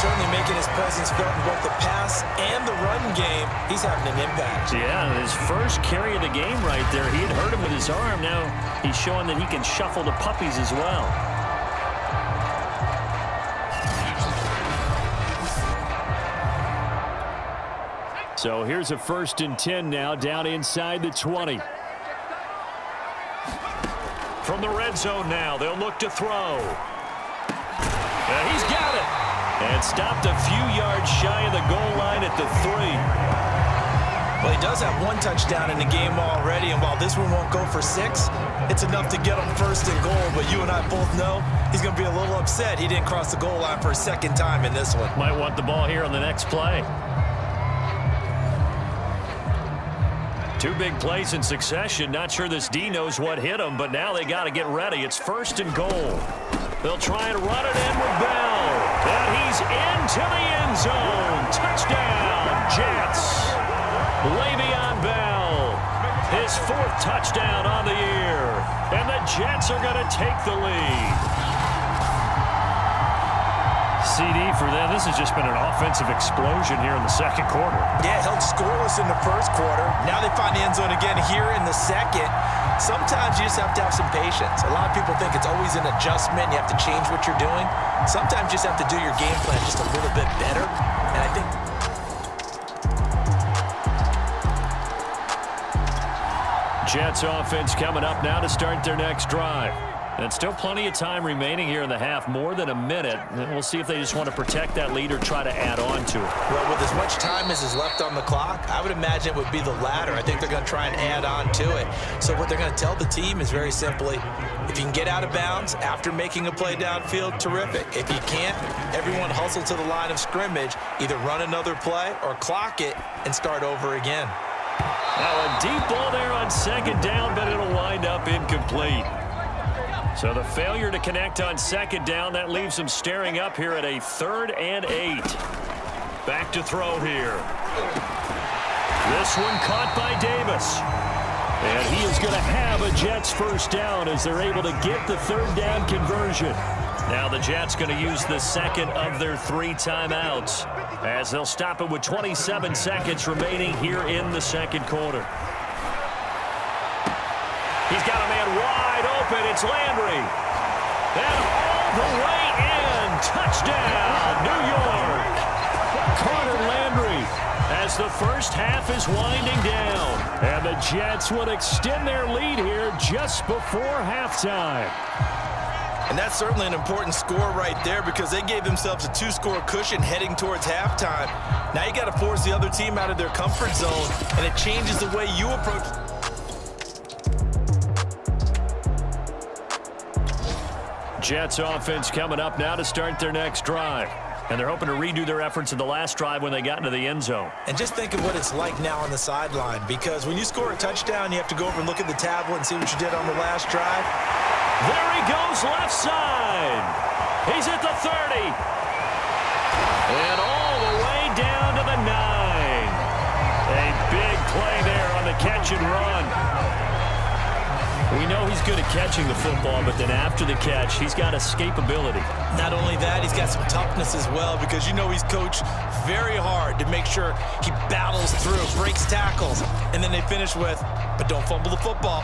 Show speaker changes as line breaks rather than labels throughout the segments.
certainly making his presence felt in both the pass and the run game. He's having an impact.
Yeah, his first carry of the game right there. He had hurt him with his arm. Now he's showing that he can shuffle the puppies as well. So here's a 1st and 10 now, down inside the 20. From the red zone now, they'll look to throw. He's got it. And stopped a few yards shy of the goal line at the 3.
Well, he does have 1 touchdown in the game already, and while this one won't go for 6, it's enough to get him 1st and goal. But you and I both know he's going to be a little upset he didn't cross the goal line for a 2nd time in this one.
Might want the ball here on the next play. 2 big plays in succession. Not sure this D knows what hit him, but now they got to get ready. It's 1st and goal. They'll try and run it in with Bell. And he's into the end zone. Touchdown, Jets. Le'Veon Bell, his 4th touchdown on the year. And the Jets are going to take the lead. CD for them. This has just been an offensive explosion here in the 2nd quarter.
Yeah, held scoreless in the 1st quarter. Now they find the end zone again here in the 2nd. Sometimes you just have to have some patience. A lot of people think it's always an adjustment. You have to change what you're doing. Sometimes you just have to do your game plan just a little bit better. And I think
Jets offense coming up now to start their next drive. And still plenty of time remaining here in the half, more than a minute. And we'll see if they just want to protect that lead or try to add on to it.
Well, with as much time as is left on the clock, I would imagine it would be the latter. I think they're going to try and add on to it. So what they're going to tell the team is very simply, if you can get out of bounds after making a play downfield, terrific. If you can't, everyone hustle to the line of scrimmage, either run another play or clock it and start over again.
Now a deep ball there on 2nd down, but it'll wind up incomplete. So the failure to connect on 2nd down, that leaves them staring up here at a 3rd and 8. Back to throw here. This one caught by Davis. And he is going to have a Jets 1st down as they're able to get the 3rd down conversion. Now the Jets going to use the 2nd of their 3 timeouts as they'll stop it with 27 seconds remaining here in the 2nd quarter. He's got a man wide open. It's Landry. And all the way in. Touchdown, New York. Carter Landry as the 1st half is winding down. And the Jets will extend their lead here just before halftime.
And that's certainly an important score right there because they gave themselves a 2-score cushion heading towards halftime. Now you got to force the other team out of their comfort zone, and it changes the way you approach.
Jets offense coming up now to start their next drive. And they're hoping to redo their efforts in the last drive when they got into the end zone. And
just think of what it's like now on the sideline, because when you score a touchdown, you have to go over and look at the tablet and see what you did on the last drive.
There he goes left side. He's at the 30. And all the way down to the 9. A big play there on the catch and run. We know he's good at catching the football, but then after the catch, he's got escapability.
Not only that, he's got some toughness as well, because you know he's coached very hard to make sure he battles through, breaks tackles, and then they finish with, but don't fumble the football.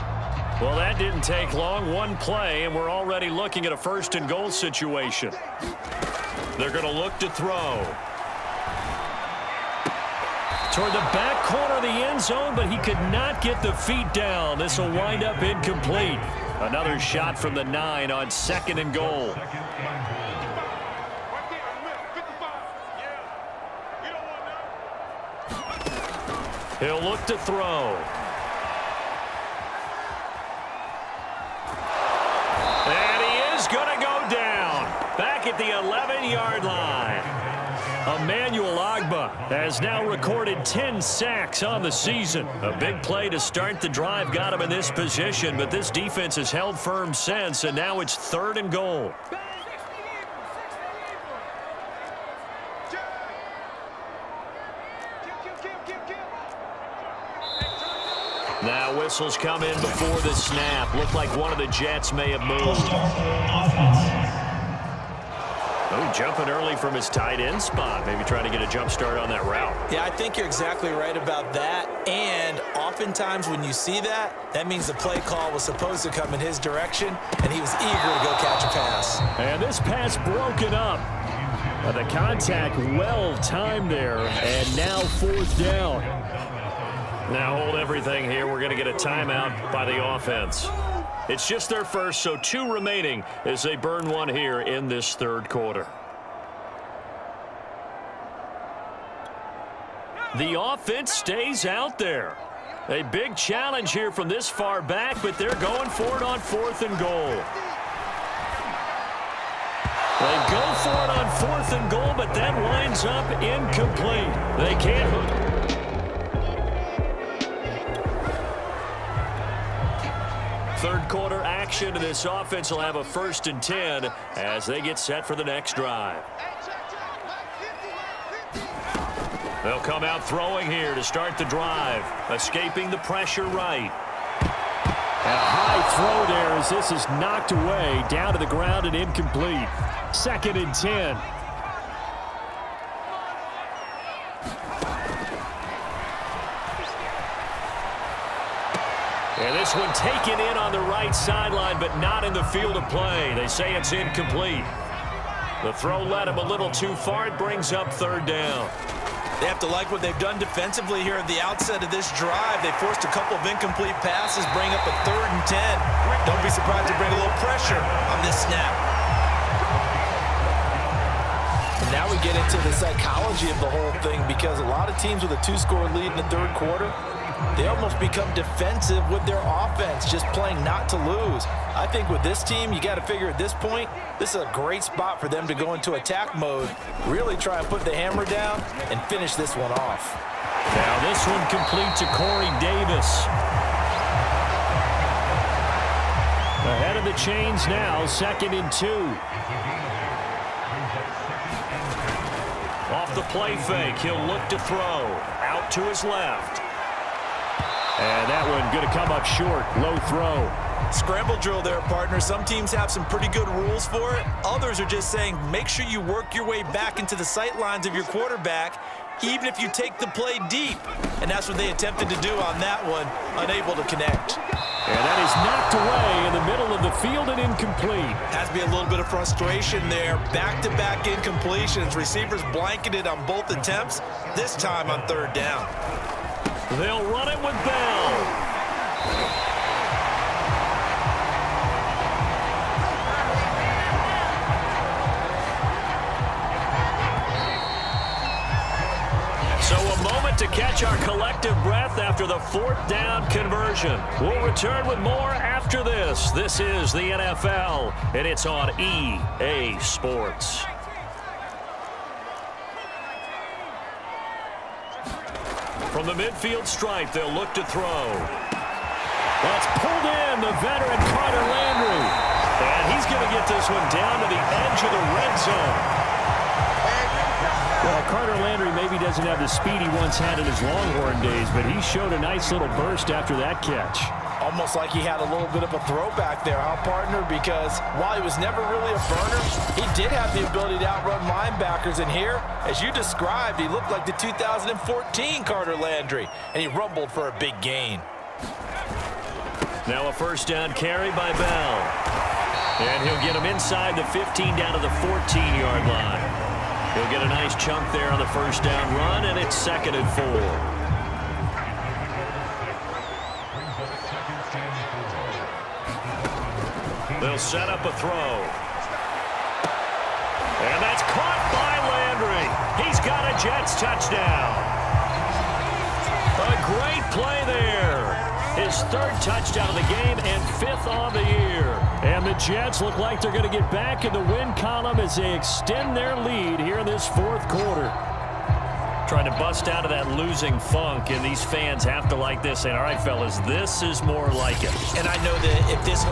Well, that didn't take long. 1 play, and we're already looking at a 1st and goal situation. They're going to look to throw. Toward the back corner of the end zone, but he could not get the feet down. This will wind up incomplete. Another shot from the 9 on 2nd and goal. He'll look to throw. And he is going to go down. Back at the 11-yard line. Emmanuel Ogbah has now recorded 10 sacks on the season. A big play to start the drive got him in this position, but this defense has held firm since, and now it's 3rd and goal. Now whistles come in before the snap. Looked like one of the Jets may have moved. Oh, jumping early from his tight end spot. Maybe trying to get a jump start on that route.
Yeah, I think you're exactly right about that. And oftentimes when you see that, that means the play call was supposed to come in his direction, and he was eager to go catch a pass.
And this pass broken up. The contact well timed there, and now 4th down. Now hold everything here. We're going to get a timeout by the offense. It's just their first, so 2 remaining as they burn one here in this 3rd quarter. The offense stays out there. A big challenge here from this far back, but they're going for it on 4th and goal. They go for it on 4th and goal, but that winds up incomplete. They can't. Third quarter action, and this offense will have a 1st and 10 as they get set for the next drive. They'll come out throwing here to start the drive, escaping the pressure right. A high throw there as this is knocked away, down to the ground and incomplete. 2nd and 10. And this one taken in on the right sideline, but not in the field of play. They say it's incomplete. The throw led him a little too far. It brings up 3rd down.
They have to like what they've done defensively here at the outset of this drive. They forced a couple of incomplete passes, bring up a 3rd and 10. Don't be surprised to bring a little pressure on this snap. And now we get into the psychology of the whole thing, because a lot of teams with a 2-score lead in the 3rd quarter, they almost become defensive with their offense, just playing not to lose. I think with this team, you got to figure at this point, this is a great spot for them to go into attack mode, really try and put the hammer down and finish this one off.
Now this one complete to Corey Davis. Ahead of the chains now, 2nd and 2. Off the play fake, he'll look to throw. Out to his left. And that one going to come up short. Low throw.
Scramble drill there, partner. Some teams have some pretty good rules for it. Others are just saying make sure you work your way back into the sight lines of your quarterback, even if you take the play deep. And that's what they attempted to do on that one, unable to connect.
And that is knocked away in the middle of the field and incomplete.
Has to be a little bit of frustration there. Back-to-back incompletions. Receivers blanketed on both attempts, this time on 3rd down.
They'll run it with Bell. So a moment to catch our collective breath after the 4th down conversion. We'll return with more after this. This is the NFL, and it's on EA Sports. From the midfield stripe, they'll look to throw. That's pulled in, the veteran Carter Landry. And he's going to get this one down to the edge of the red zone. Well, Carter Landry maybe doesn't have the speed he once had in his Longhorn days, but he showed a nice little burst after that catch.
Almost like he had a little bit of a throwback there, huh, partner? Because while he was never really a burner, he did have the ability to outrun linebackers. And here, as you described, he looked like the 2014 Carter Landry, and he rumbled for a big gain.
Now a 1st down carry by Bell. And he'll get him inside the 15 down to the 14-yard line. He'll get a nice chunk there on the 1st down run, and it's 2nd and 4. They'll set up a throw. And that's caught by Landry. He's got a Jets touchdown. A great play there. His 3rd touchdown of the game and 5th on the year. And the Jets look like they're going to get back in the win column as they extend their lead here in this 4th quarter. Trying to bust out of that losing funk, and these fans have to like this. And all right, fellas, this is more like it.
And I know that if this...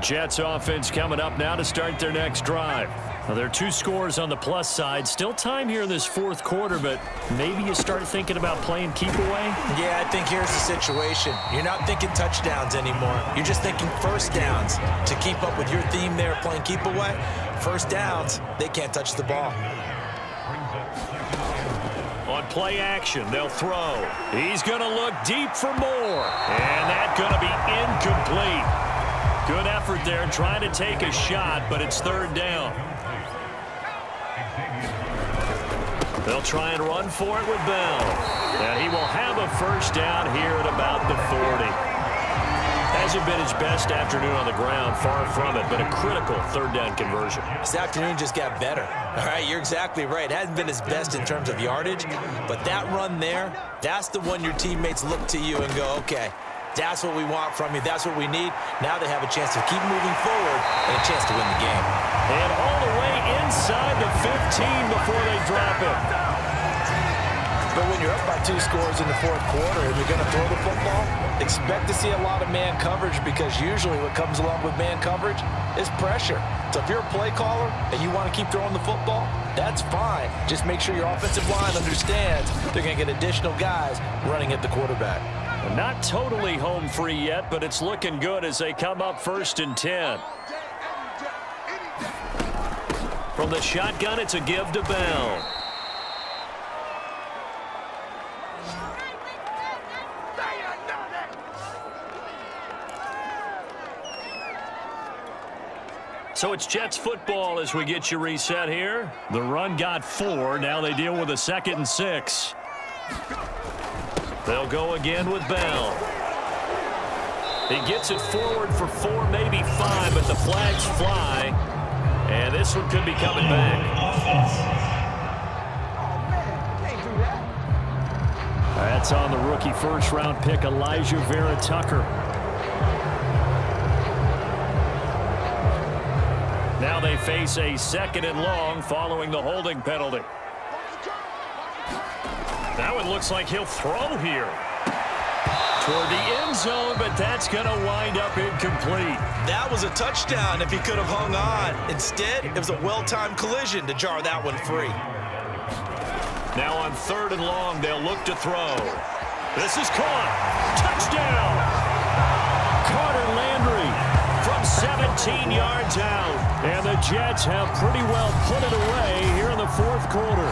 Jets offense coming up now to start their next drive. Well, there are 2 scores on the plus side. Still time here in this fourth quarter, but maybe you start thinking about playing keep away?
Yeah, I think here's the situation. You're not thinking touchdowns anymore. You're just thinking first downs. To keep up with your theme there, playing keep away, first downs, they can't touch the ball.
On play action, they'll throw. He's going to look deep for more. And that's going to be incomplete. Good effort there trying to take a shot, but it's third down. They'll try and run for it with Bell. And he will have a first down here at about the 40. Hasn't been his best afternoon on the ground, far from it, but a critical third down conversion.
This afternoon just got better. All right, you're exactly right. It hasn't been his best in terms of yardage, but that run there, that's the one your teammates look to you and go, okay, that's what we want from you. That's what we need. Now they have a chance to keep moving forward and a chance to win the game.
And all the way inside the 15 before they drop it.
But when you're up by 2 scores in the fourth quarter and you're going to throw the football, expect to see a lot of man coverage, because usually what comes along with man coverage is pressure. So if you're a play caller and you want to keep throwing the football, that's fine. Just make sure your offensive line understands they're going to get additional guys running at the quarterback.
Not totally home free yet, but it's looking good as they come up 1st and 10. From the shotgun, it's a give to Bell. So it's Jets football as we get you reset here. The run got 4. Now they deal with a 2nd and 6. They'll go again with Bell. He gets it forward for 4, maybe 5, but the flags fly. And this one could be coming back. That's on the rookie first-round pick, Elijah Vera Tucker. Now they face a 2nd and long following the holding penalty. That one looks like he'll throw here toward the end zone, but that's going to wind up incomplete.
That was a touchdown if he could have hung on. Instead, it was a well-timed collision to jar that one free.
Now on 3rd and long, they'll look to throw. This is caught. Touchdown! Carter Landry from 17 yards out. And the Jets have pretty well put it away here in the fourth quarter.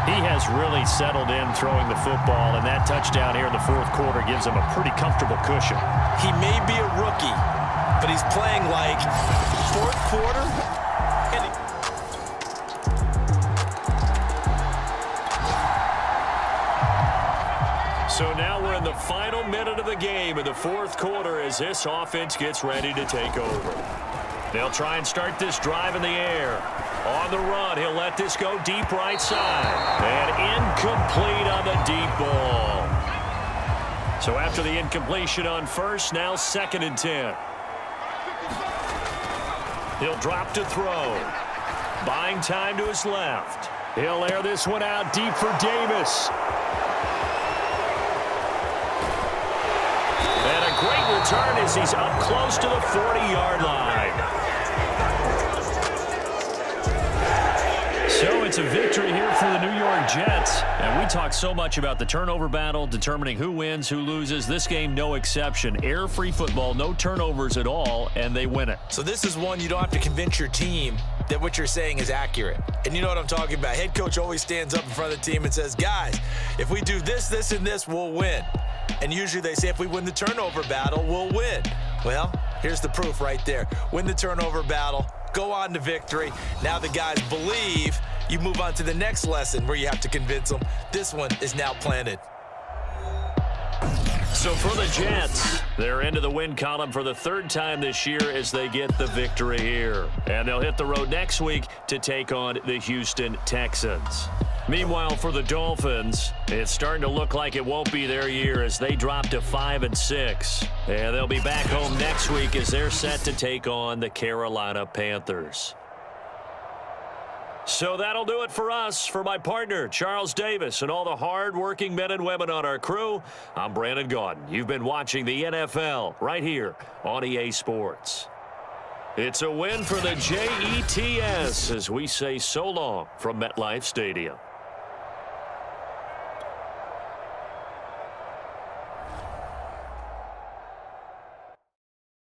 He has really settled in throwing the football, and that touchdown here in the fourth quarter gives him a pretty comfortable cushion.
He may be a rookie, but he's playing like fourth quarter.
So now we're in the final minute of the game in the fourth quarter as this offense gets ready to take over. They'll try and start this drive in the air. On the run, he'll let this go deep right side. And incomplete on the deep ball. So after the incompletion on first, now 2nd and 10. He'll drop to throw. Buying time to his left. He'll air this one out deep for Davis. And a great return as he's up close to the 40-yard line. So it's a victory here for the New York Jets. And we talk so much about the turnover battle, determining who wins, who loses. This game, no exception. Error-free football, no turnovers at all, and they win it.
So this is one you don't have to convince your team that what you're saying is accurate. And you know what I'm talking about. Head coach always stands up in front of the team and says, guys, if we do this, this, and this, we'll win. And usually they say if we win the turnover battle, we'll win. Well, here's the proof right there. Win the turnover battle. Go on to victory. Now the guys believe. You move on to the next lesson where you have to convince them. This one is now planted.
So for the Jets, they're into the win column for the 3rd time this year as they get the victory here. And they'll hit the road next week to take on the Houston Texans. Meanwhile, for the Dolphins, it's starting to look like it won't be their year as they drop to 5-6. And they'll be back home next week as they're set to take on the Carolina Panthers. So that'll do it for us. For my partner, Charles Davis, and all the hard-working men and women on our crew, I'm Brandon Gaudin. You've been watching the NFL right here on EA Sports. It's a win for the Jets as we say so long from MetLife Stadium.